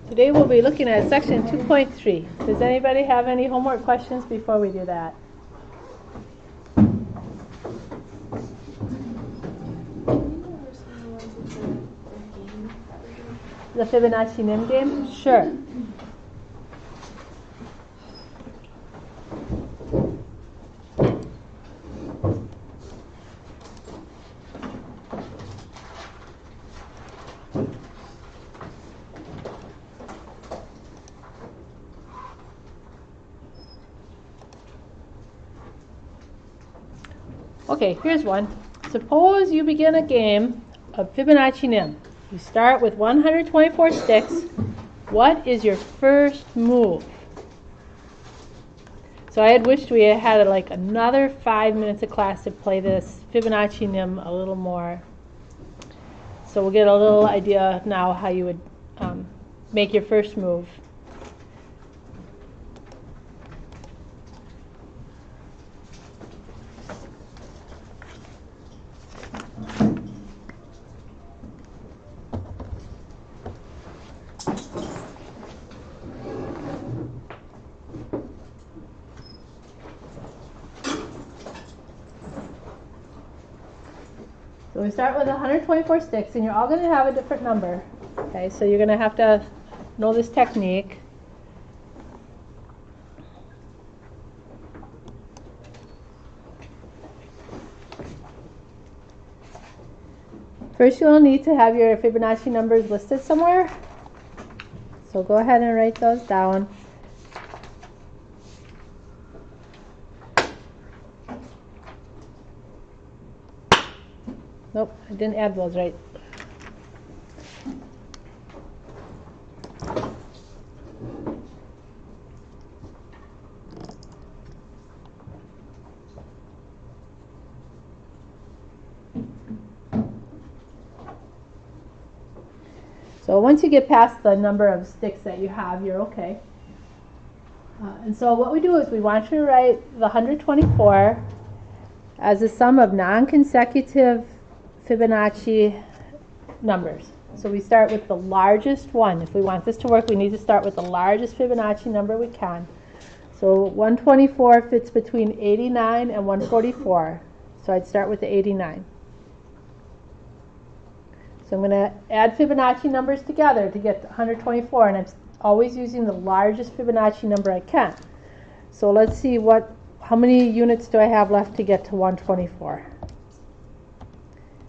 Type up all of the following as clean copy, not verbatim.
Today we'll be looking at section 2.3. Does anybody have any homework questions before we do that? The Fibonacci NIM game? Sure. Okay, here's one. Suppose you begin a game of Fibonacci NIM. You start with 124 sticks. What is your first move? So I had wished we had like another 5 minutes of class to play this Fibonacci NIM a little more. So we'll get a little idea now how you would make your first move. So we start with 124 sticks, and you're all going to have a different number. Okay, so you're going to have to know this technique. First, you'll need to have your Fibonacci numbers listed somewhere. So go ahead and write those down. Nope, I didn't add those right. So once you get past the number of sticks that you have, you're okay. And so what we do is we want you to write the 124 as a sum of non-consecutive Fibonacci numbers. So we start with the largest one. If we want this to work, we need to start with the largest Fibonacci number we can. So 124 fits between 89 and 144. So I'd start with the 89. So I'm going to add Fibonacci numbers together to get 124, and I'm always using the largest Fibonacci number I can. So let's see how many units do I have left to get to 124.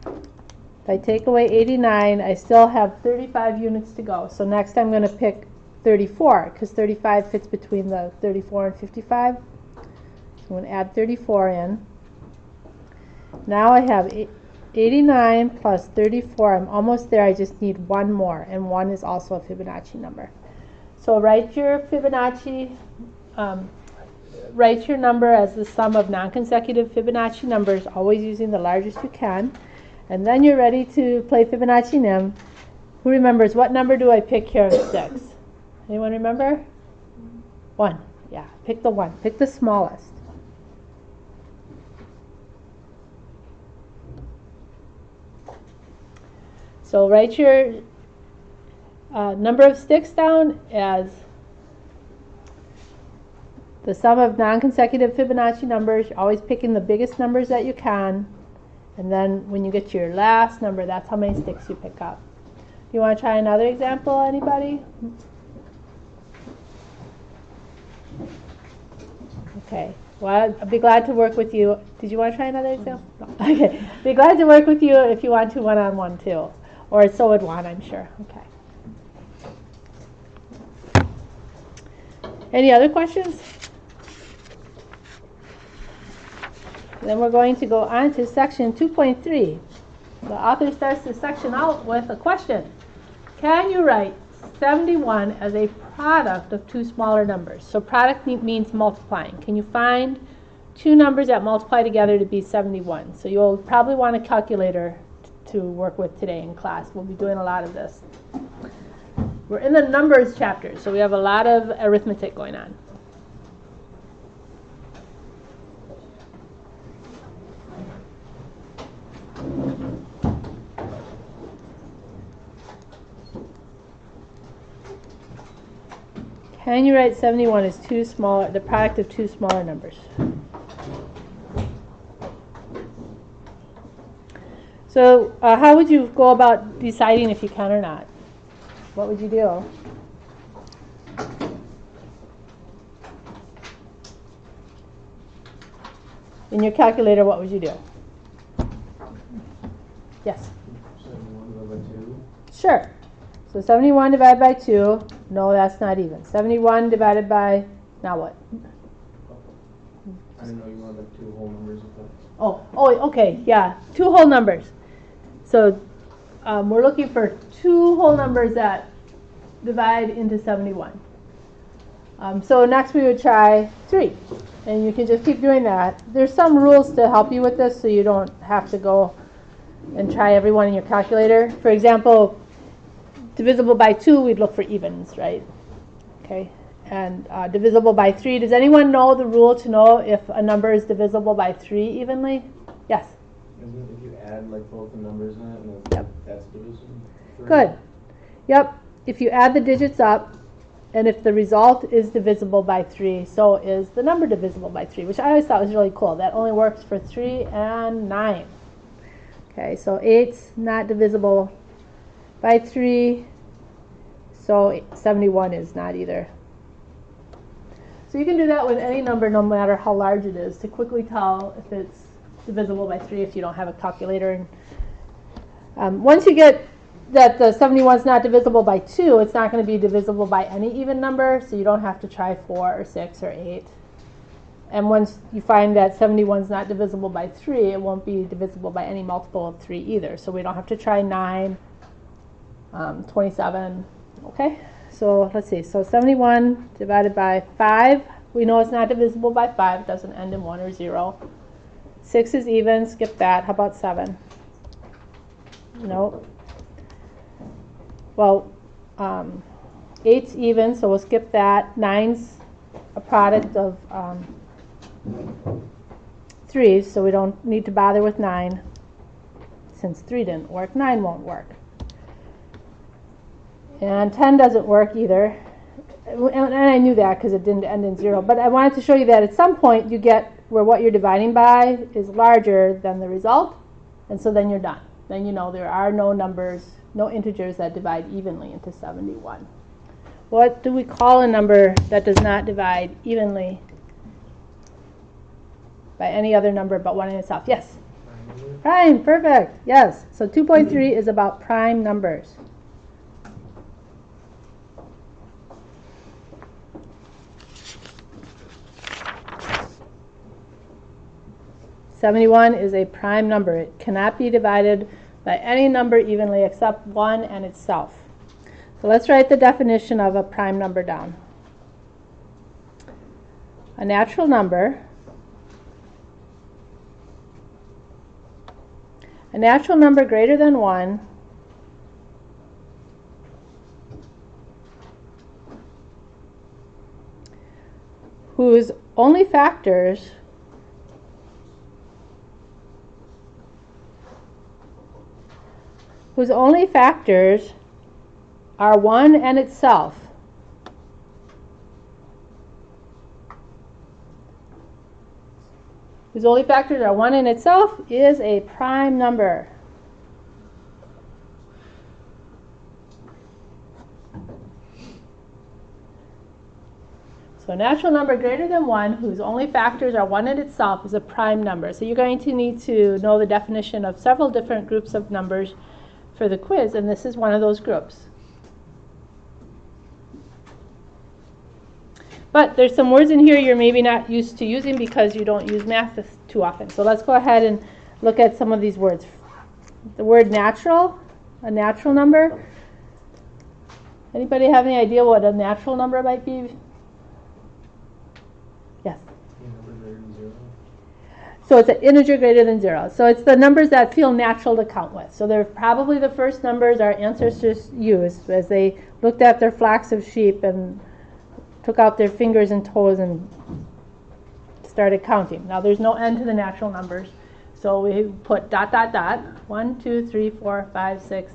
If I take away 89, I still have 35 units to go. So next I'm going to pick 34, because 35 fits between the 34 and 55. So I'm going to add 34 in. Now I have 89 plus 34. I'm almost there. I just need one more, and 1 is also a Fibonacci number. So write your Fibonacci, write your number as the sum of non-consecutive Fibonacci numbers, always using the largest you can. And then you're ready to play Fibonacci NIM. Who remembers, what number do I pick here of 6? Anyone remember? 1. Yeah, pick the 1. Pick the smallest. So write your number of sticks down as the sum of non-consecutive Fibonacci numbers. You're always picking the biggest numbers that you can. And then when you get to your last number, that's how many sticks you pick up. Do you want to try another example, anybody? Okay. Well, I'd be glad to work with you. Did you want to try another example? No. Okay. Be glad to work with you if you want to one-on-one too. Or so would Juan, I'm sure. Okay. Any other questions? Then we're going to go on to section 2.3. The author starts this section out with a question. Can you write 71 as a product of two smaller numbers? So product means multiplying. Can you find two numbers that multiply together to be 71? So you'll probably want a calculator to work with today in class. We'll be doing a lot of this. We're in the numbers chapter, so we have a lot of arithmetic going on. Can you write 71 as two smaller, the product of two smaller numbers? So how would you go about deciding if you can or not? What would you do? In your calculator, what would you do? Yes? 71 divided by 2. Sure. So 71 divided by 2, no, that's not even. 71 divided by, now what? I didn't know you wanted like two whole numbers with that. Oh, okay, yeah, two whole numbers. So we're looking for two whole numbers that divide into 71. So next we would try 3. And you can just keep doing that. There's some rules to help you with this so you don't have to go and try every one in your calculator. For example, divisible by 2, we'd look for evens, right? Okay. And divisible by 3. Does anyone know the rule to know if a number is divisible by 3 evenly? Yes? Isn't it if you add like both the numbers in it, and Yep. that's division? Good. Yep. If you add the digits up, and if the result is divisible by 3, so is the number divisible by 3, which I always thought was really cool. That only works for 3 and 9. Okay, so 8's not divisible by 3, so 71 is not either. So you can do that with any number, no matter how large it is, to quickly tell if it's divisible by 3 if you don't have a calculator. And once you get that the 71 is not divisible by 2, it's not going to be divisible by any even number, so you don't have to try 4 or 6 or 8. And once you find that 71 is not divisible by 3, it won't be divisible by any multiple of 3 either. So we don't have to try 9, 27. Okay, so let's see. So 71 divided by 5, we know it's not divisible by 5. It doesn't end in 1 or 0. 6 is even. Skip that. How about 7? Nope. Well, 8's even, so we'll skip that. 9's a product of 3's, so we don't need to bother with 9. Since 3 didn't work, 9 won't work. And 10 doesn't work either. And I knew that because it didn't end in 0. But I wanted to show you that at some point you get where what you're dividing by is larger than the result, and so then you're done. Then you know there are no numbers, no integers that divide evenly into 71. What do we call a number that does not divide evenly by any other number but one in itself? Yes? Prime, perfect. Yes. So 2.3 is about prime numbers. (71) is a prime number. It cannot be divided by any number evenly except 1 and itself. So let's write the definition of a prime number down. A natural number greater than 1 whose only factors are 1 and itself. Whose only factors are 1 in itself is a prime number. So a natural number greater than 1 whose only factors are 1 in itself is a prime number. So you're going to need to know the definition of several different groups of numbers for the quiz, and this is one of those groups. But there's some words in here you're maybe not used to using because you don't use math too often. So let's go ahead and look at some of these words. The word natural, a natural number. Anybody have any idea what a natural number might be? Yes? Number greater than 0. So it's an integer greater than 0. So it's the numbers that feel natural to count with. So they're probably the first numbers our ancestors used as they looked at their flocks of sheep and took out their fingers and toes and started counting. Now there's no end to the natural numbers. So we put ... 1, 2, 3, 4, 5, 6, ...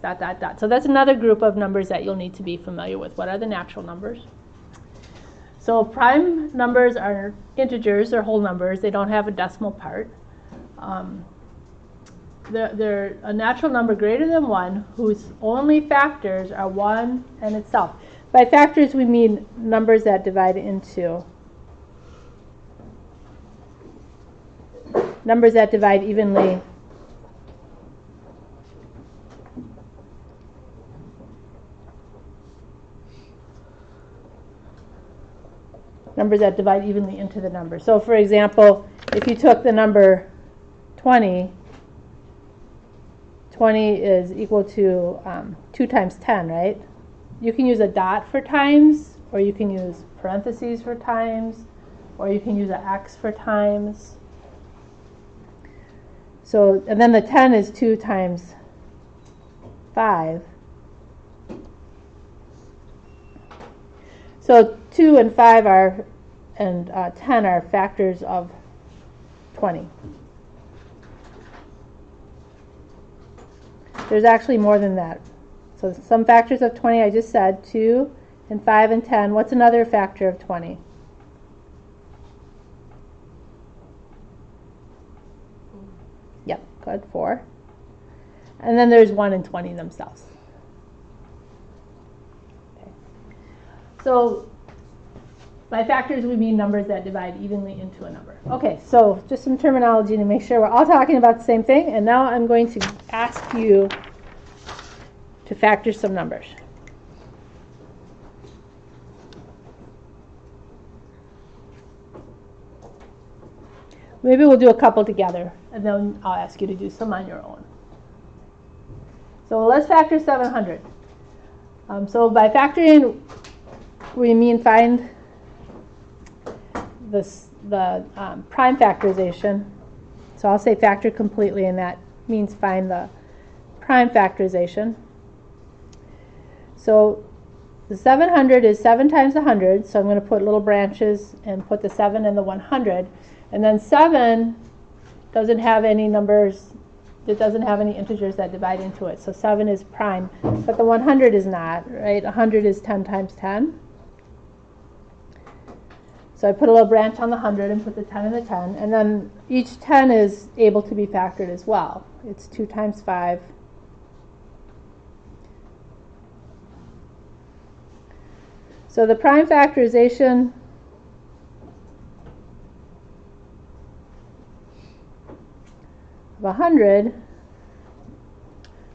So that's another group of numbers that you'll need to be familiar with. What are the natural numbers? So prime numbers are integers, they're whole numbers, they don't have a decimal part. They're a natural number greater than 1 whose only factors are 1 and itself. By factors we mean numbers that divide evenly. Numbers that divide evenly into the number. So for example, if you took the number 20, 20 is equal to 2 times 10, right? You can use a dot for times, or you can use parentheses for times, or you can use an X for times. So, and then the 10 is 2 times 5. So 2 and 5 are, and 10 are factors of 20. There's actually more than that. So some factors of 20 I just said, 2 and 5 and 10. What's another factor of 20? Yep, good, 4. And then there's 1 and 20 themselves. Okay. So by factors we mean numbers that divide evenly into a number. Okay, so just some terminology to make sure we're all talking about the same thing. And now I'm going to ask you to factor some numbers. Maybe we'll do a couple together, and then I'll ask you to do some on your own. So let's factor 700. So by factoring, we mean find the prime factorization. So I'll say factor completely, and that means find the prime factorization. So the 700 is 7 times 100, so I'm going to put little branches and put the 7 and the 100. And then 7 doesn't have any numbers, it doesn't have any integers that divide into it. So 7 is prime, but the 100 is not, right? 100 is 10 times 10. So I put a little branch on the 100 and put the 10 and the 10. And then each 10 is able to be factored as well. It's 2 times 5. So the prime factorization of 100,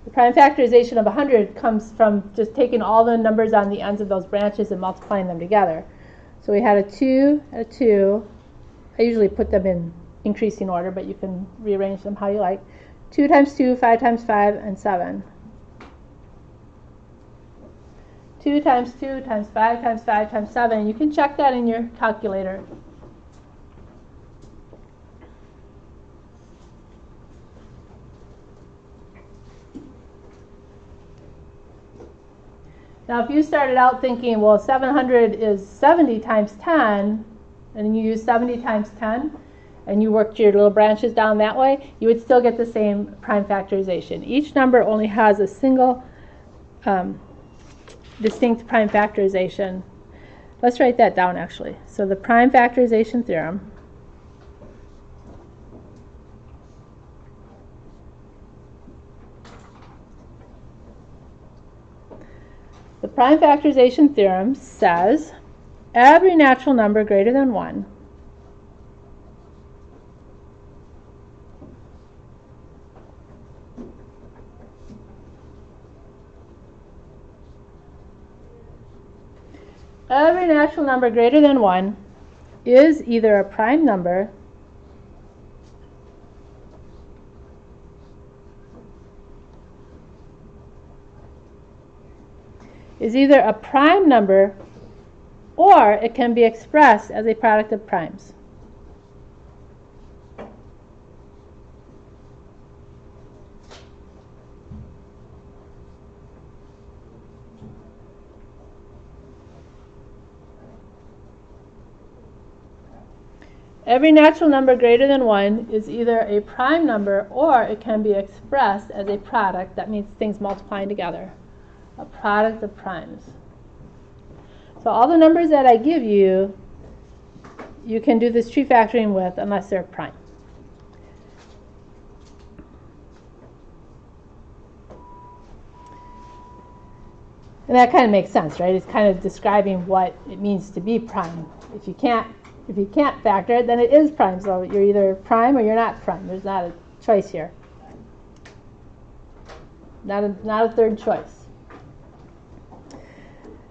the prime factorization of 100 comes from just taking all the numbers on the ends of those branches and multiplying them together. So we had a 2, a 2. I usually put them in increasing order, but you can rearrange them how you like. 2 times 2, 5 times 5, and 7. 2 times 2 times 5 times 5 times 7. You can check that in your calculator. Now if you started out thinking, well, 700 is 70 times 10, and you use 70 times 10, and you worked your little branches down that way, you would still get the same prime factorization. Each number only has a single distinct prime factorization. Let's write that down actually. So the prime factorization theorem says every natural number greater than 1 is either a prime number or it can be expressed as a product of primes. Every natural number greater than 1 is either a prime number or it can be expressed as a product. That means things multiplying together. A product of primes. So all the numbers that I give you, you can do this tree factoring with unless they're prime. And that kind of makes sense, right? It's kind of describing what it means to be prime. If you can't factor it, then it is prime. So you're either prime or you're not prime. There's not a choice here. Not a third choice.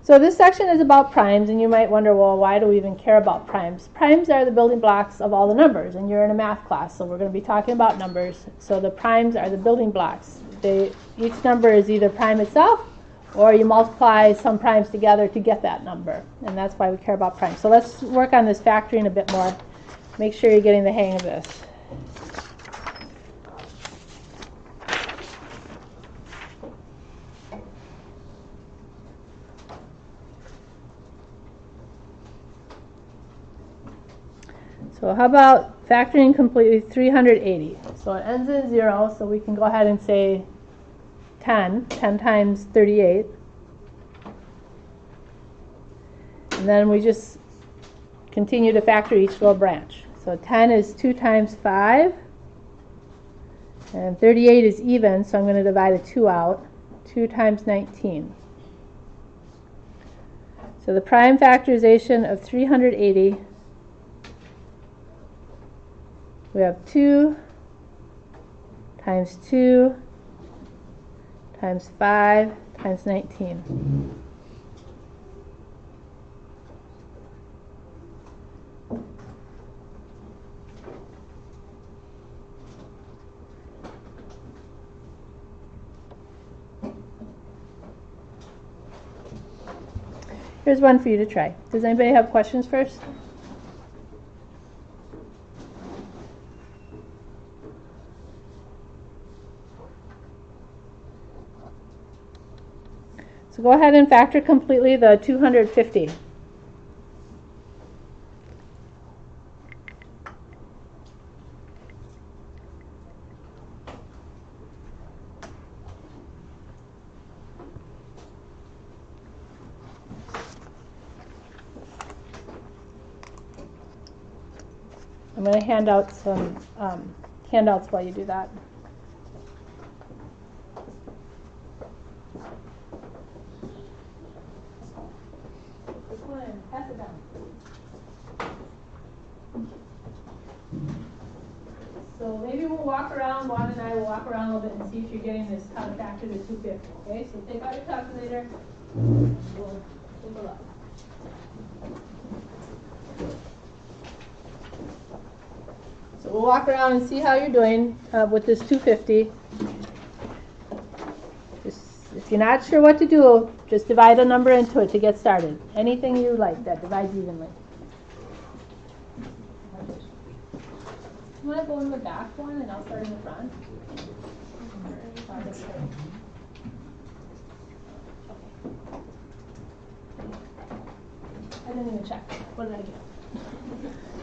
So this section is about primes, and you might wonder, well, why do we even care about primes? Primes are the building blocks of all the numbers, and you're in a math class, so we're going to be talking about numbers. So the primes are the building blocks. Each number is either prime itself, or you multiply some primes together to get that number, and that's why we care about primes. So let's work on this factoring a bit more. Make sure you're getting the hang of this. So how about factoring completely 380? So it ends in 0, so we can go ahead and say 10 times 38. And then we just continue to factor each little branch. So 10 is 2 times 5. And 38 is even, so I'm going to divide a 2 out. 2 times 19. So the prime factorization of 380, we have 2 times 2 times 5 times 19. Here's one for you to try. Does anybody have questions first? So go ahead and factor completely the 250. I'm going to hand out some handouts while you do that. Pass it down. So maybe we'll walk around, Juan and I will walk around a little bit and see if you're getting this how to factor to 250. Okay, so take out your calculator. We'll take a look. So we'll walk around and see how you're doing with this 250. If you're not sure what to do, just divide a number into it to get started. Anything you like that divides evenly. You want to go in the back one and I'll start in the front? I didn't even check. What did I do?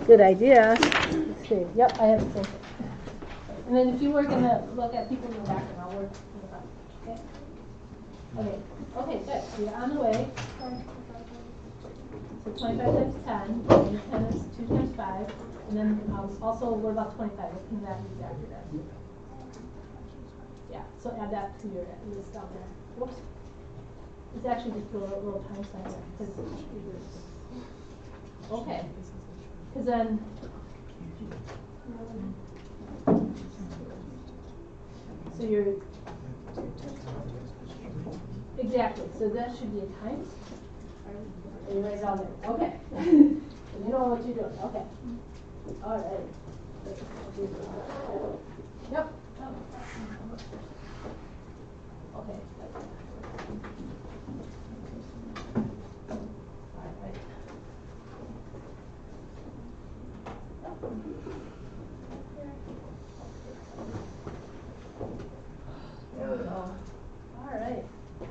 Good idea. Let's see. Yep, I have the same thing. And then if you work look at people in the back and I'll work in the front. Okay? Okay, good. So you're on the way. So 25 times 10, and 10 is 2 times 5, and then also what about 25? What can that be after that? Yeah, so add that to your list down there. Whoops. It's actually just a little time sign there. Okay. Because then so you're exactly. So that should be a times. You write it all there. Okay. So you know what you're doing. Okay. All right. Yep. Okay. All right. There we go. All right.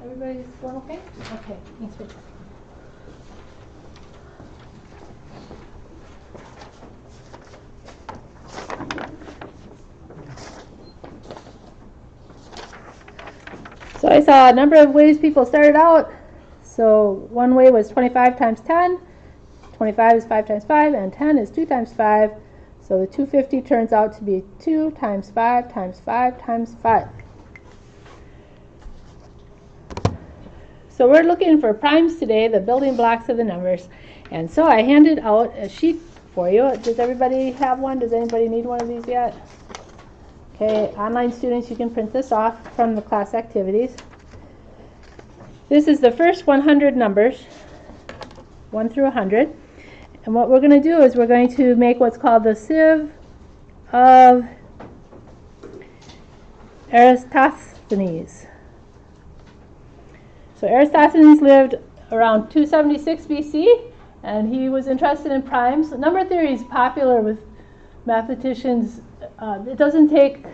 Everybody's going okay? Okay. Thanks for checking. So I saw a number of ways people started out. So one way was 25 times 10. 25 is 5 times 5, and 10 is 2 times 5. So the 250 turns out to be 2 times 5 times 5 times 5. So we're looking for primes today, the building blocks of the numbers. And so I handed out a sheet for you. Does everybody have one? Does anybody need one of these yet? Okay, online students, you can print this off from the class activities. This is the first 100 numbers, 1 through 100. And what we're going to do is we're going to make what's called the sieve of Eratosthenes. So Eratosthenes lived around 276 BC, and he was interested in primes. Number theory is popular with mathematicians. It doesn't take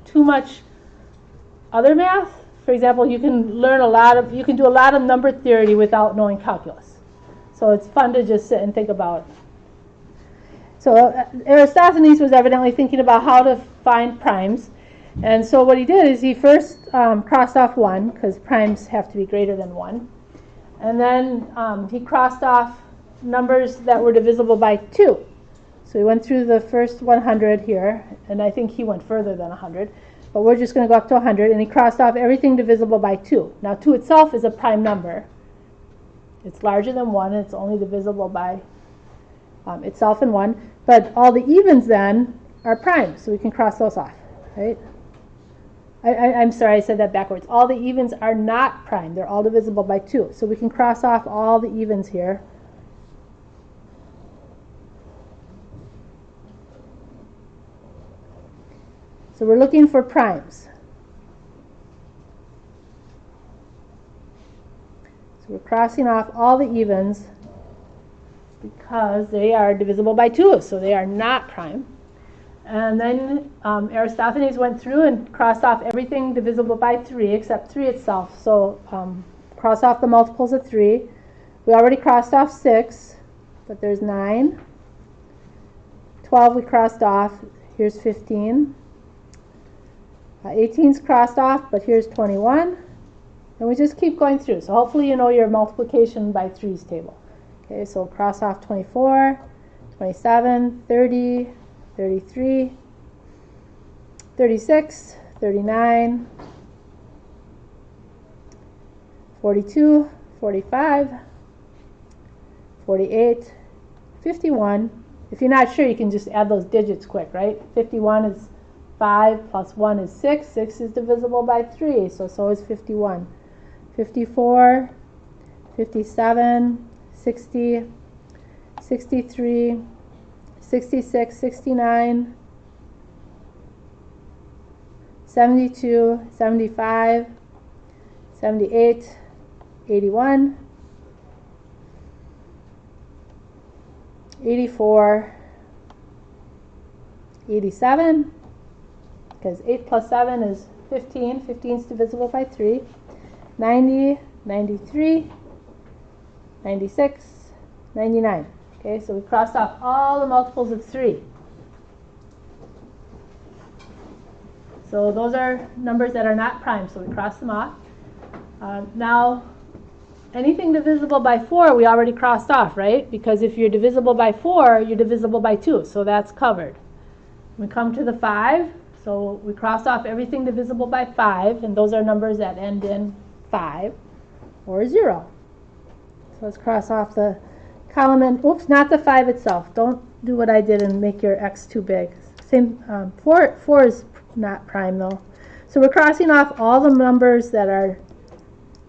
too much other math. For example, you can do a lot of number theory without knowing calculus. So it's fun to just sit and think about it. So Eratosthenes was evidently thinking about how to find primes. And so what he did is he first crossed off 1, because primes have to be greater than 1. And then he crossed off numbers that were divisible by 2. So he went through the first 100 here, and I think he went further than 100. But we're just going to go up to 100, and he crossed off everything divisible by 2. Now 2 itself is a prime number. It's larger than 1, and it's only divisible by itself and 1. But all the evens then are primes, so we can cross those off, right? I'm sorry, I said that backwards. All the evens are not prime. They're all divisible by 2. So we can cross off all the evens here. So we're looking for primes. So we're crossing off all the evens because they are divisible by 2, so they are not prime. And then Eratosthenes went through and crossed off everything divisible by 3 except 3 itself. So cross off the multiples of 3. We already crossed off 6, but there's 9. 12 we crossed off. Here's 15. 18's crossed off, but here's 21. And we just keep going through. So hopefully you know your multiplication by 3's table. Okay, so cross off 24, 27, 30, 33, 36, 39, 42, 45, 48, 51. If you're not sure, you can just add those digits quick, right? 51 is 5 plus 1 is 6. 6 is divisible by 3, so is 51. 54, 57, 60, 63, 66, 69, 72, 75, 78, 81, 84, 87, because 8 plus 7 is 15. 15 is divisible by 3. 90, 93, 96, 99. Okay, so we crossed off all the multiples of 3. So those are numbers that are not prime, so we cross them off. Now, anything divisible by 4 we already crossed off, right? Because if you're divisible by 4, you're divisible by 2, so that's covered. We come to the 5, so we cross off everything divisible by 5, and those are numbers that end in 5 or 0. So let's cross off the column, and oops, not the 5 itself. Don't do what I did and make your x too big. Same. 4 is not prime though. So we're crossing off all the numbers that are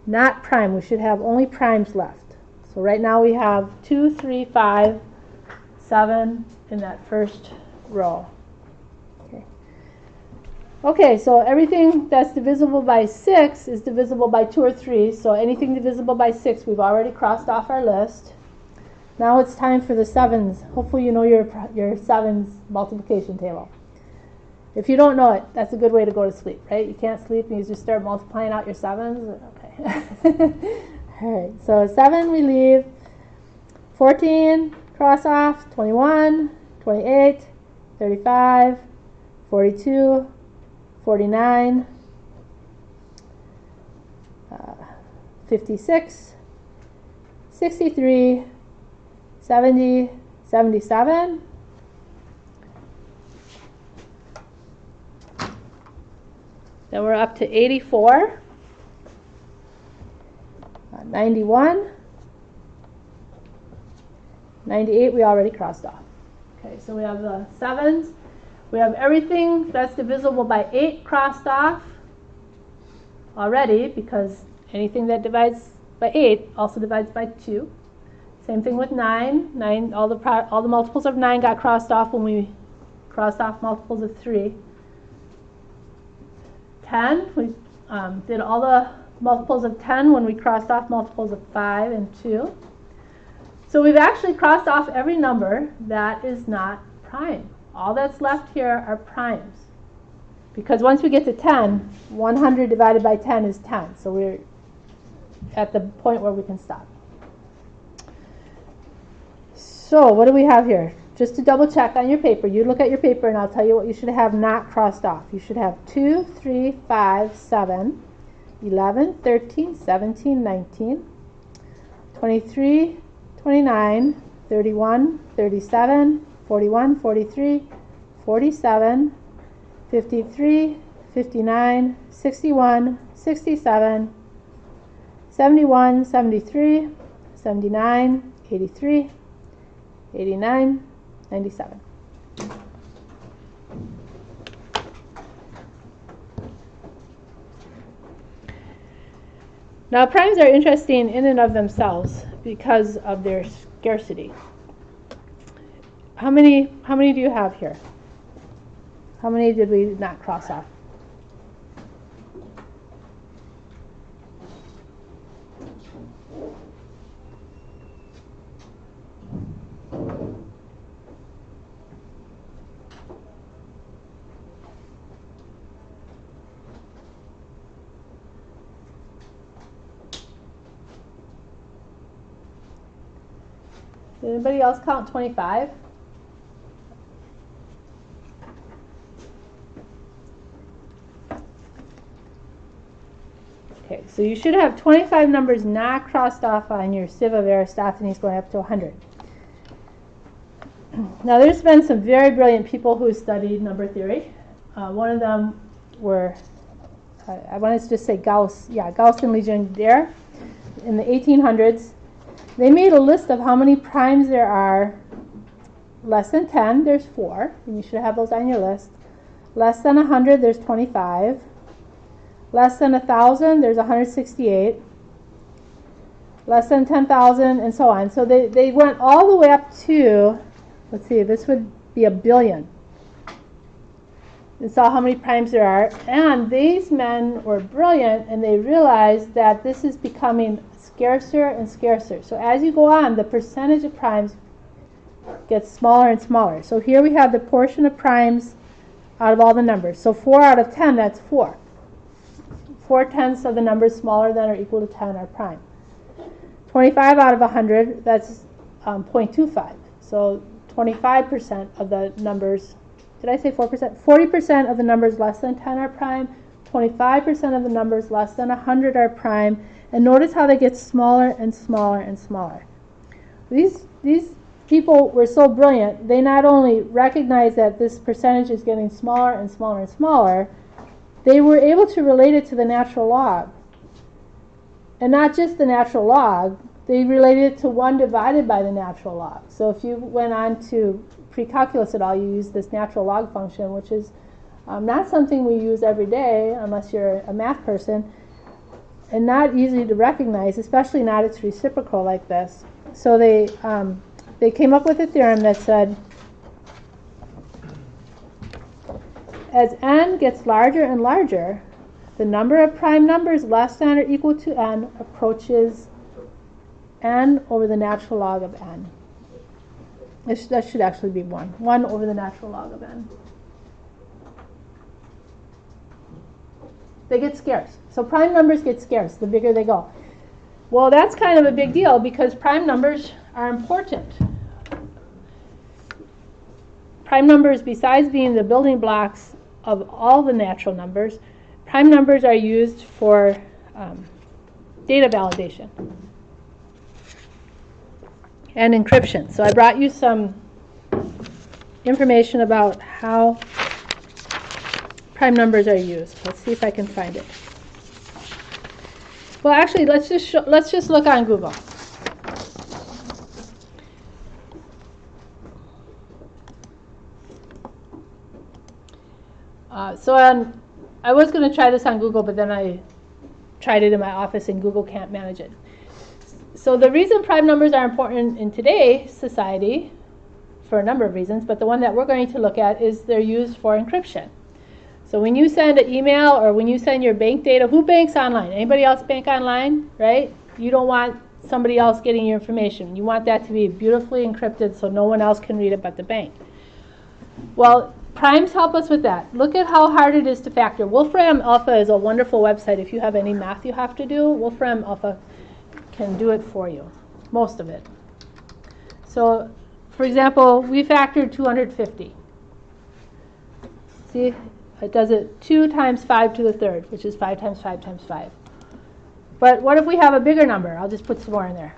not prime. We should have only primes left. So right now we have 2, 3, 5, 7 in that first row. Okay, so everything that's divisible by 6 is divisible by 2 or 3. So anything divisible by 6 we've already crossed off our list. Now it's time for the 7s. Hopefully you know your 7s multiplication table. If you don't know it, that's a good way to go to sleep, right? You can't sleep and you just start multiplying out your 7s. Okay. All right, so 7 we leave. 14, cross off. 21, 28, 35, 42, 49, 56, 63, 70, 77. Then we're up to 84, 91, 98 we already crossed off. Okay, so we have the 7s. We have everything that's divisible by 8 crossed off already, because anything that divides by 8 also divides by 2. Same thing with 9. All the multiples of 9 got crossed off when we crossed off multiples of 3. 10, we did all the multiples of 10 when we crossed off multiples of 5 and 2. So we've actually crossed off every number that is not prime. All that's left here are primes. Because once we get to 10, 100 divided by 10 is 10. So we're at the point where we can stop. So what do we have here? Just to double check on your paper, you look at your paper and I'll tell you what you should have not crossed off. You should have 2, 3, 5, 7, 11, 13, 17, 19, 23, 29, 31, 37, 41, 43, 47, 53, 59, 61, 67, 71, 73, 79, 83, 89, 97. Now primes are interesting in and of themselves because of their scarcity. How many do you have here? How many did we not cross off? Did anybody else count 25? Okay, so you should have 25 numbers not crossed off on your sieve of Eratosthenes going up to 100. Now there's been some very brilliant people who studied number theory. One of them were, I wanted to just say Gauss, Gauss and Legendre in the 1800s. They made a list of how many primes there are. Less than 10, there's 4, and you should have those on your list. Less than 100, there's 25. Less than 1,000, there's 168. Less than 10,000, and so on. So they went all the way up to, let's see, this would be 1 billion. And saw how many primes there are. And these men were brilliant, and they realized that this is becoming scarcer and scarcer. So as you go on, the percentage of primes gets smaller and smaller. So here we have the portion of primes out of all the numbers. So 4 out of 10, that's 4. 4/10 of the numbers smaller than or equal to 10 are prime. 25 out of 100, that's 0.25. So 25% of the numbers, did I say 4%? 40% of the numbers less than 10 are prime. 25% of the numbers less than 100 are prime. And notice how they get smaller and smaller and smaller. These people were so brilliant, they not only recognized that this percentage is getting smaller and smaller and smaller, they were able to relate it to the natural log. And not just the natural log, they related it to 1 divided by the natural log. So if you went on to pre-calculus at all, you use this natural log function, which is not something we use every day unless you're a math person, and not easy to recognize, especially not its reciprocal like this. So they came up with a theorem that said, as n gets larger and larger, the number of prime numbers less than or equal to n approaches n over the natural log of n. That should actually be 1. 1 over the natural log of n. They get scarce. So prime numbers get scarce the bigger they go. Well, that's kind of a big deal because prime numbers are important. Prime numbers, besides being the building blocks of all the natural numbers, prime numbers are used for data validation. and encryption. So I brought you some information about how prime numbers are used. Let's see if I can find it. Well, actually, let's just look on Google. I was going to try this on Google, but then I tried it in my office, and Google can't manage it. So the reason prime numbers are important in today's society, for a number of reasons, but the one that we're going to look at is they're used for encryption. So when you send an email or when you send your bank data, who banks online? Anybody else bank online, right? You don't want somebody else getting your information. You want that to be beautifully encrypted so no one else can read it but the bank. Well, primes help us with that. Look at how hard it is to factor. Wolfram Alpha is a wonderful website. If you have any math you have to do, Wolfram Alpha can do it for you, most of it. So, for example, we factored 250. See, it does it 2 times 5 to the third, which is 5 times 5 times 5. But what if we have a bigger number? I'll just put some more in there.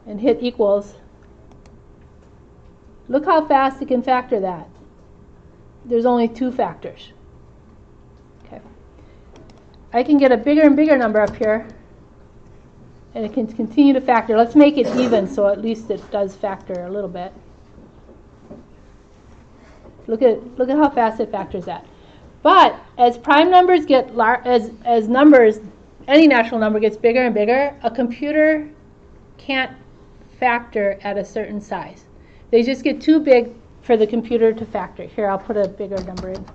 And hit equals. Look how fast it can factor that. There's only 2 factors. Okay. I can get a bigger and bigger number up here, and it can continue to factor. Let's make it even so at least it does factor a little bit. Look at how fast it factors that. But as prime numbers get as numbers, any natural number gets bigger and bigger, a computer can't factor at a certain size. They just get too big for the computer to factor. Here, I'll put a bigger number in.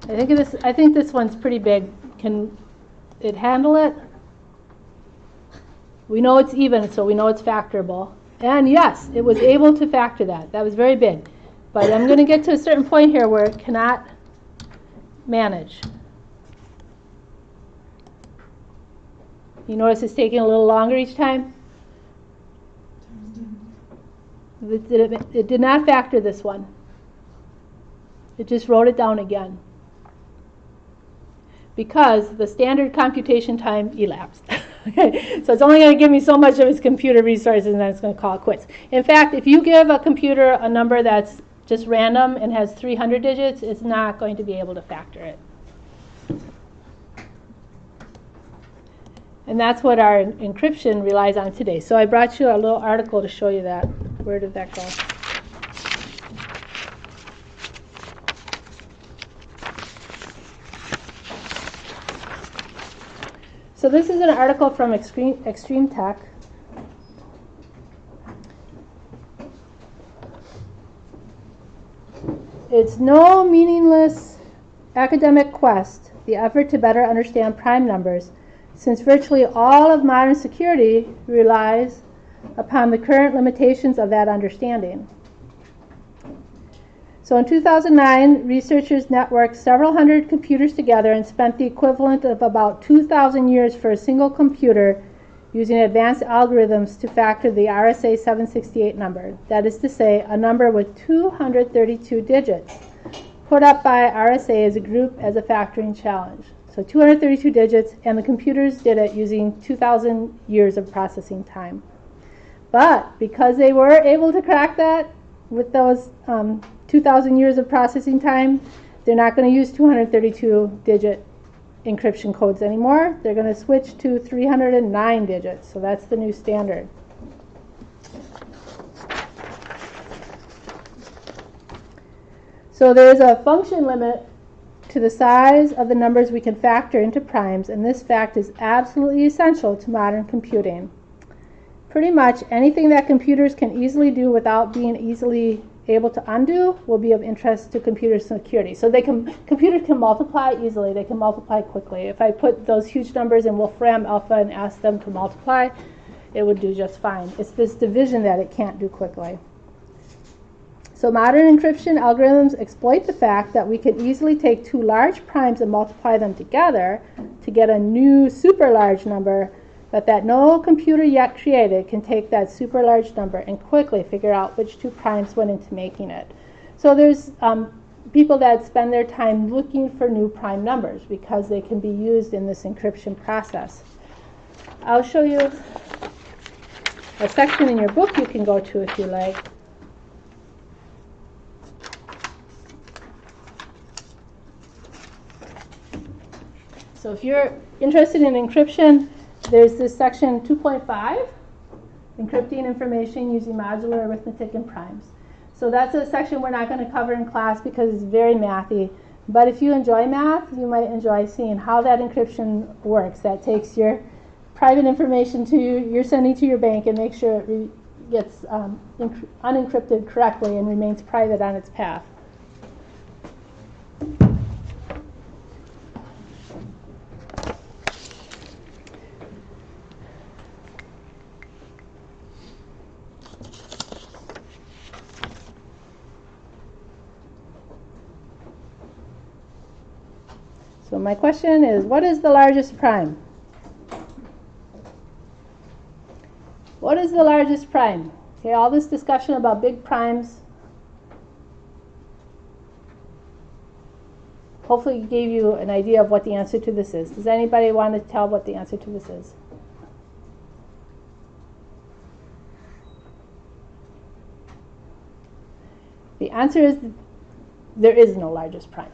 I think this one's pretty big. Can it handle it? We know it's even, so we know it's factorable. And yes, it was able to factor that. That was very big. But I'm going to get to a certain point here where it cannot manage. You notice it's taking a little longer each time? It did not factor this one. It just wrote it down again. Because the standard computation time elapsed. Okay? So it's only going to give me so much of its computer resources, and then it's going to call it quits. In fact, if you give a computer a number that's just random and has 300 digits, it's not going to be able to factor it. And that's what our encryption relies on today. So I brought you a little article to show you that. Where did that go? So this is an article from Extreme Tech. It's no meaningless academic quest, the effort to better understand prime numbers, since virtually all of modern security relies upon the current limitations of that understanding. So in 2009, researchers networked several hundred computers together and spent the equivalent of about 2,000 years for a single computer using advanced algorithms to factor the RSA 768 number. That is to say, a number with 232 digits, put up by RSA as a group as a factoring challenge. So 232 digits, and the computers did it using 2,000 years of processing time. But because they were able to crack that with those 2,000 years of processing time, they're not going to use 232-digit encryption codes anymore. They're going to switch to 309 digits. So that's the new standard. So there's a function limit to the size of the numbers we can factor into primes, and this fact is absolutely essential to modern computing. Pretty much anything that computers can easily do without being easily able to undo will be of interest to computer security. So computers can multiply easily. They can multiply quickly. If I put those huge numbers in Wolfram Alpha and ask them to multiply, it would do just fine. It's this division that it can't do quickly. So modern encryption algorithms exploit the fact that we can easily take 2 large primes and multiply them together to get a new super large number, but that no computer yet created can take that super large number and quickly figure out which 2 primes went into making it. So there's people that spend their time looking for new prime numbers because they can be used in this encryption process. I'll show you a section in your book you can go to if you like. So if you're interested in encryption, there's this section 2.5, encrypting information using modular arithmetic and primes. So that's a section we're not going to cover in class because it's very mathy. But if you enjoy math, you might enjoy seeing how that encryption works. That takes your private information you're sending to your bank and makes sure it gets unencrypted correctly and remains private on its path. So my question is, what is the largest prime? What is the largest prime? Okay, all this discussion about big primes hopefully gave you an idea of what the answer to this is. Does anybody want to tell what the answer to this is? The answer is there is no largest prime.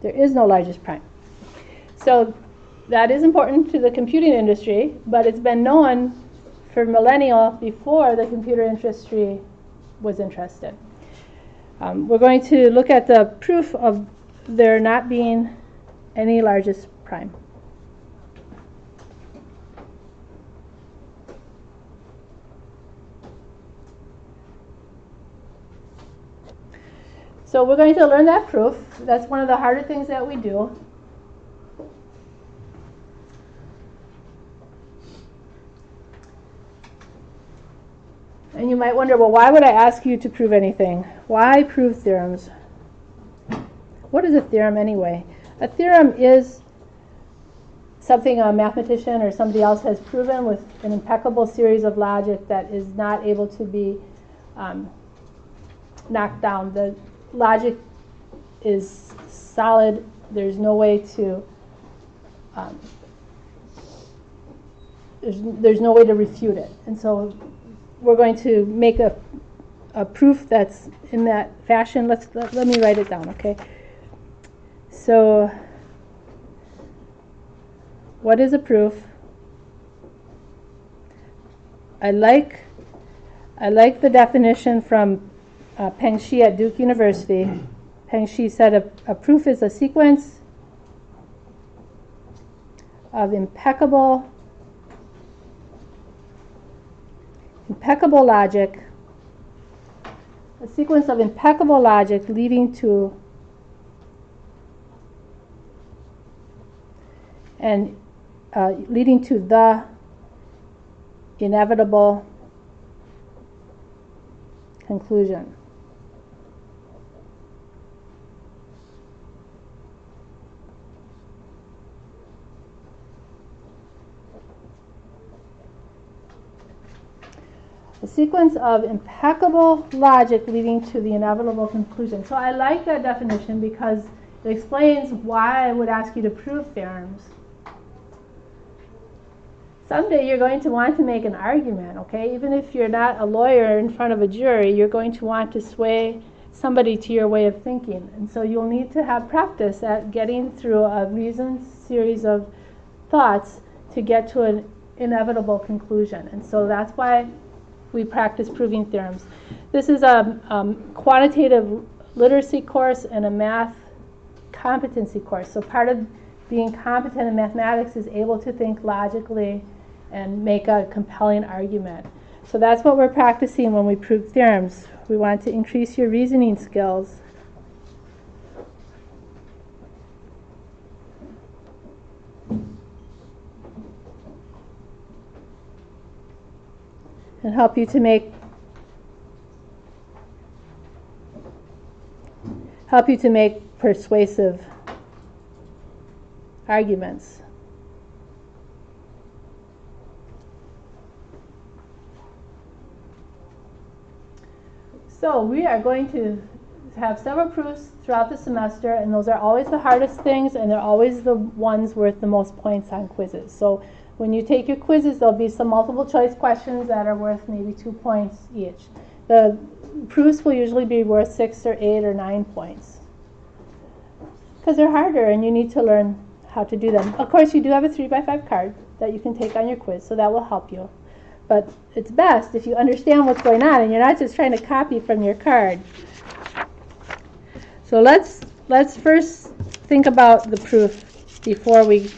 There is no largest prime. So that is important to the computing industry, but it's been known for millennia before the computer industry was interested. We're going to look at the proof of there not being any largest prime. So we're going to learn that proof. That's one of the harder things that we do. And you might wonder, well, why would I ask you to prove anything? Why prove theorems? What is a theorem anyway? A theorem is something a mathematician or somebody else has proven with an impeccable series of logic that is not able to be knocked down. The logic is solid. There's no way to there's no way to refute it. And so we're going to make a proof that's in that fashion. Let me write it down, okay? So what is a proof? I like the definition from Peng Shi at Duke University. Peng Shi said a proof is a sequence of impeccable logic, a sequence of impeccable logic leading to the inevitable conclusion. A sequence of impeccable logic leading to the inevitable conclusion. So I like that definition because it explains why I would ask you to prove theorems. Someday you're going to want to make an argument, okay? Even if you're not a lawyer in front of a jury, you're going to want to sway somebody to your way of thinking. And so you'll need to have practice at getting through a reasoned series of thoughts to get to an inevitable conclusion. And so that's why we practice proving theorems. This is a quantitative literacy course and a math competency course. So part of being competent in mathematics is able to think logically and make a compelling argument. So that's what we're practicing when we prove theorems. We want to increase your reasoning skills. And help you to make persuasive arguments. So we are going to have several proofs throughout the semester, and those are always the hardest things, and they're always the ones worth the most points on quizzes. So when you take your quizzes, there'll be some multiple choice questions that are worth maybe 2 points each. The proofs will usually be worth 6 or 8 or 9 points because they're harder and you need to learn how to do them. Of course, you do have a 3x5 card that you can take on your quiz, so that will help you. But it's best if you understand what's going on and you're not just trying to copy from your card. So let's first think about the proof before we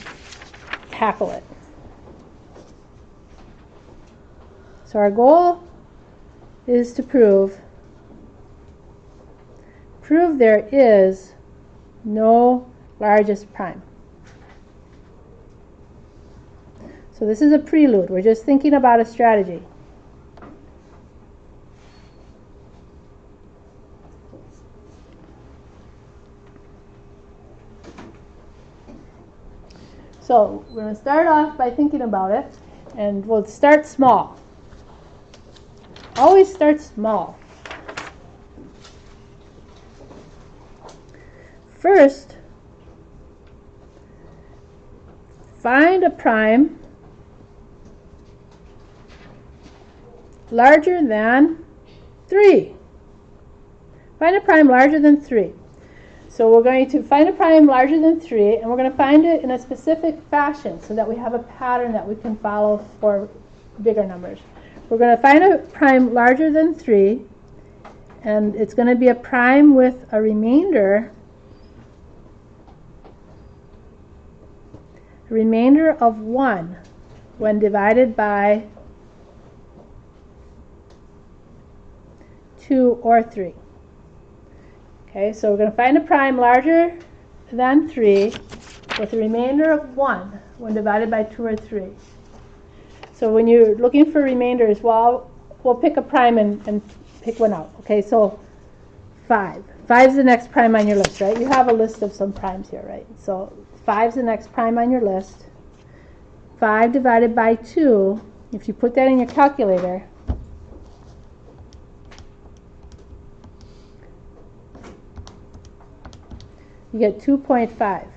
tackle it. So our goal is to prove there is no largest prime. So this is a prelude. We're just thinking about a strategy. So we're going to start off by thinking about it, and we'll start small. Always start small. First, find a prime larger than 3. Find a prime larger than 3. So we're going to find a prime larger than 3, and we're going to find it in a specific fashion so that we have a pattern that we can follow for bigger numbers. We're going to find a prime larger than 3, and it's going to be a prime with a remainder of 1 when divided by 2 or 3. Okay, so we're going to find a prime larger than 3 with a remainder of 1 when divided by 2 or 3. So when you're looking for remainders, well, we'll pick a prime and pick one out. Okay, so 5. 5 is the next prime on your list, right? You have a list of some primes here, right? So 5 is the next prime on your list. 5 divided by 2, if you put that in your calculator, you get 2.5.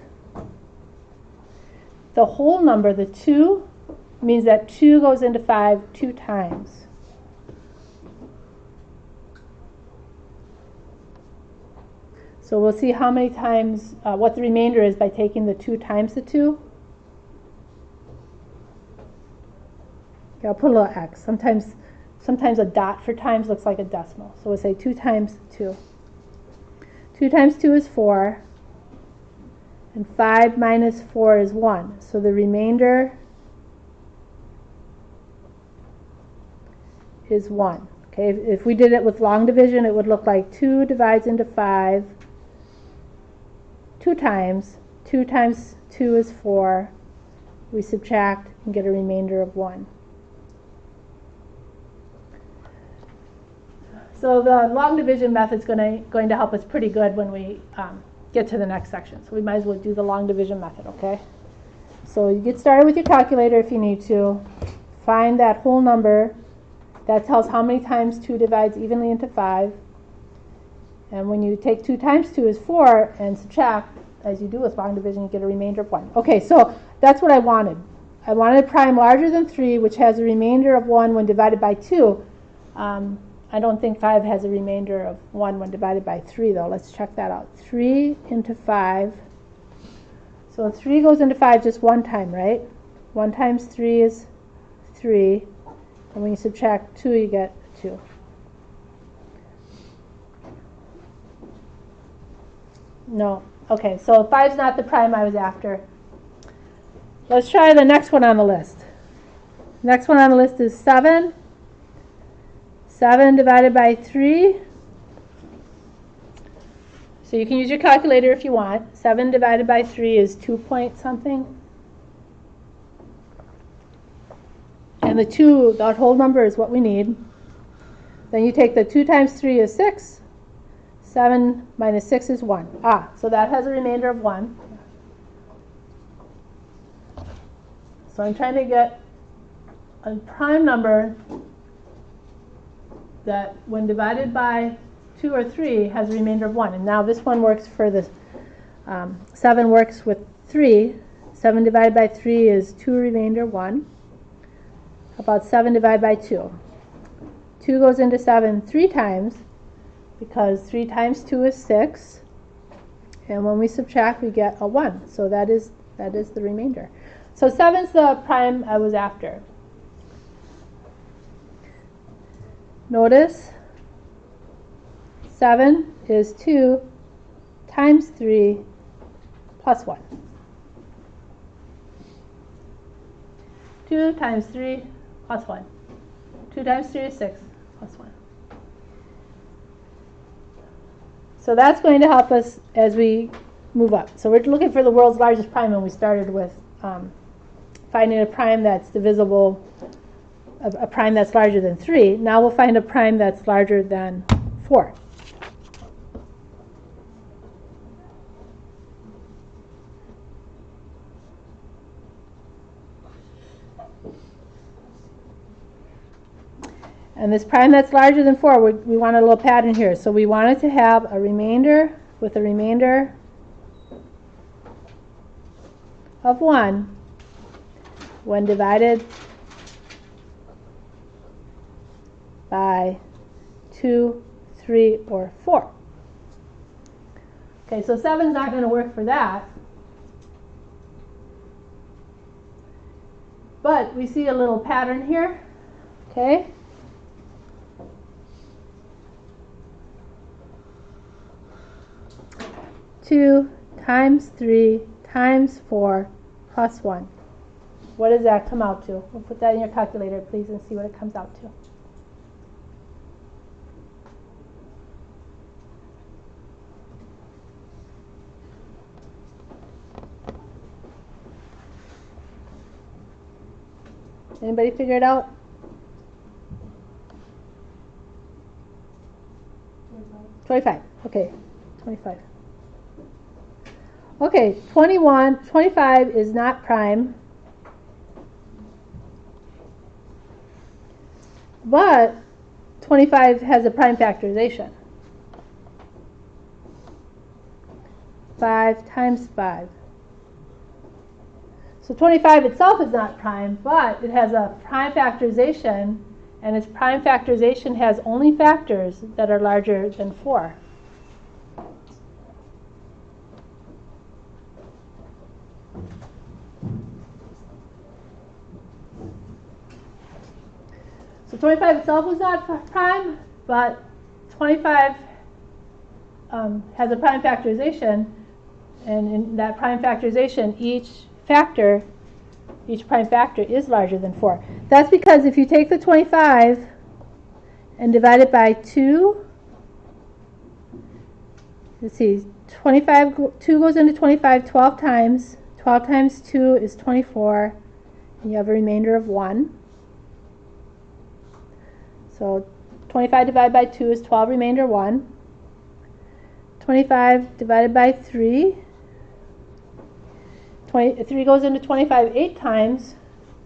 The whole number, the 2, means that 2 goes into 5 2 times. So we'll see how many times, what the remainder is by taking the 2 times the 2. Okay, I'll put a little x. Sometimes a dot for times looks like a decimal. So we'll say 2 times 2. 2 times 2 is 4. And 5 minus 4 is 1. So the remainder is 1. Okay, if we did it with long division, it would look like 2 divides into 5 2 times. 2 times 2 is 4. We subtract and get a remainder of 1. So the long division method is going to help us pretty good when we get to the next section. So we might as well do the long division method, okay? So you get started with your calculator if you need to. Find that whole number. That tells how many times 2 divides evenly into 5. And when you take 2 times 2 is 4 and subtract, as you do with long division, you get a remainder of 1. Okay, so that's what I wanted. I wanted a prime larger than 3, which has a remainder of 1 when divided by 2. I don't think 5 has a remainder of 1 when divided by 3, though. Let's check that out. 3 into 5. So 3 goes into 5 just one time, right? 1 times 3 is 3. And when you subtract 2, you get 2. No. Okay, so 5 is not the prime I was after. Let's try the next one on the list. Next one on the list is 7. 7 divided by 3. So you can use your calculator if you want. 7 divided by 3 is 2 point something. And the 2, that whole number is what we need. Then you take the 2 times 3 is 6. 7 minus 6 is 1. So that has a remainder of 1. So I'm trying to get a prime number that when divided by 2 or 3 has a remainder of 1. And now this one works for the 7 works with 3. 7 divided by 3 is 2 remainder 1. How about 7 divided by 2? 2 goes into 7 3 times, because 3 times 2 is 6. And when we subtract, we get a 1. So that is the remainder. So 7's the prime I was after. Notice 7 is 2 times 3 plus 1. 2 times 3 plus 1. 2 times 3 is 6 plus 1. So that's going to help us as we move up. So we're looking for the world's largest prime, and we started with finding a prime that's divisible, a prime that's larger than 3. Now we'll find a prime that's larger than 4. And this prime that's larger than 4, we want a little pattern here. So we want it to have a remainder with a remainder of 1 when divided by 2, 3, or 4. Okay, so 7's not going to work for that. But we see a little pattern here. Okay? Two times 3 times 4 plus 1. What does that come out to? We'll put that in your calculator, please, and see what it comes out to. Anybody figure it out? 25. Okay, 25. Okay, 25 is not prime, but 25 has a prime factorization. 5 times 5. So 25 itself is not prime, but it has a prime factorization, and its prime factorization has only factors that are larger than 4. So 25 itself is not prime, but 25 has a prime factorization, and in that prime factorization, each prime factor is larger than 4. That's because if you take the 25 and divide it by 2, let's see, 2 goes into 25 12 times. 12 times 2 is 24, and you have a remainder of 1. So 25 divided by 2 is 12, remainder 1. 25 divided by 3. 3 goes into 25 8 times.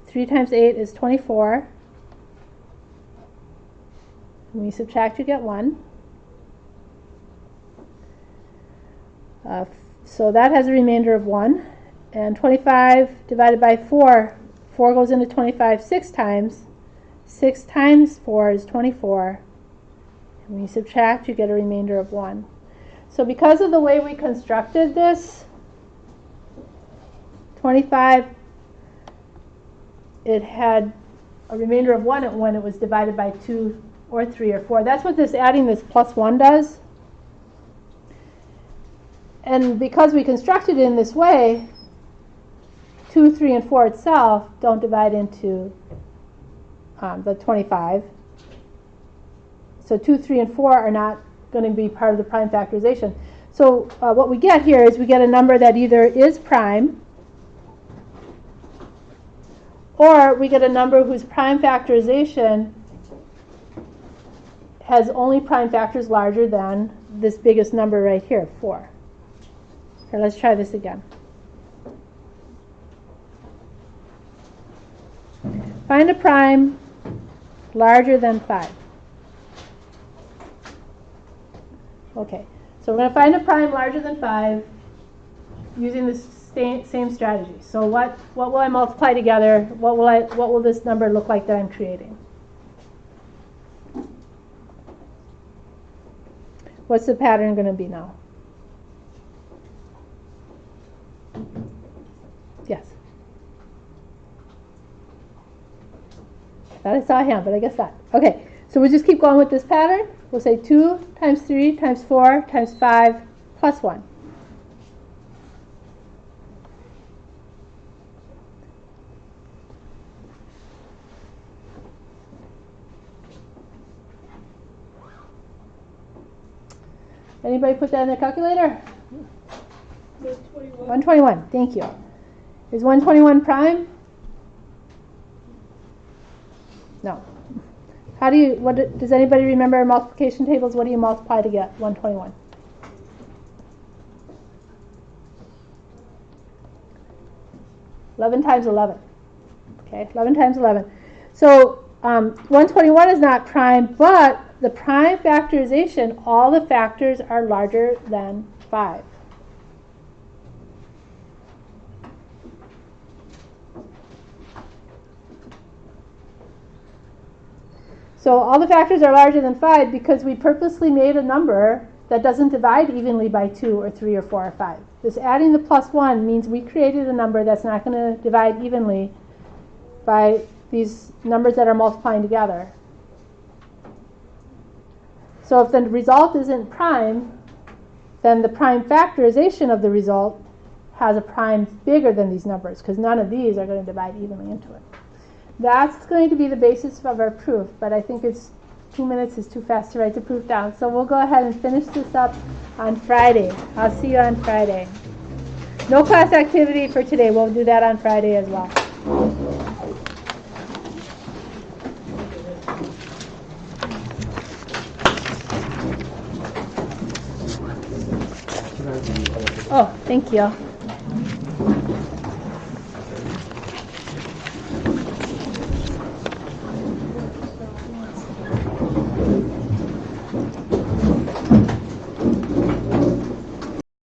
3 times 8 is 24. When you subtract, you get 1. So that has a remainder of 1. And 25 divided by 4. 4 goes into 25 6 times. 6 times 4 is 24. And when you subtract, you get a remainder of 1. So because of the way we constructed this, 25, it had a remainder of 1 when it was divided by 2 or 3 or 4. That's what adding this plus 1 does. And because we constructed it in this way, 2, 3, and 4 itself don't divide into the 25. So 2, 3, and 4 are not going to be part of the prime factorization. So what we get here is we get a number that either is prime, or we get a number whose prime factorization has only prime factors larger than this biggest number right here, 4. Okay, let's try this again. Find a prime larger than 5. Okay, so we're going to find a prime larger than 5 using the same strategy. So what will I multiply together? What will this number look like that I'm creating? What's the pattern going to be now? Yes. Thought I saw a hand, but I guess not. Okay, so we'll just keep going with this pattern. We'll say 2 times 3 times 4 times 5 plus 1. Anybody put that in their calculator? 121, thank you. Is 121 prime? No. How do you, does anybody remember multiplication tables? What do you multiply to get 121? (11 times 11). Okay, 11 times 11. So 121 is not prime, but the prime factorization, all the factors are larger than 5. So all the factors are larger than 5 because we purposely made a number that doesn't divide evenly by 2 or 3 or 4 or 5. This adding the plus 1 means we created a number that's not going to divide evenly by these numbers that are multiplying together. So if the result isn't prime, then the prime factorization of the result has a prime bigger than these numbers because none of these are going to divide evenly into it. That's going to be the basis of our proof, but I think 2 minutes is too fast to write the proof down. So we'll go ahead and finish this up on Friday. I'll see you on Friday. No class activity for today. We'll do that on Friday as well. Oh, thank you.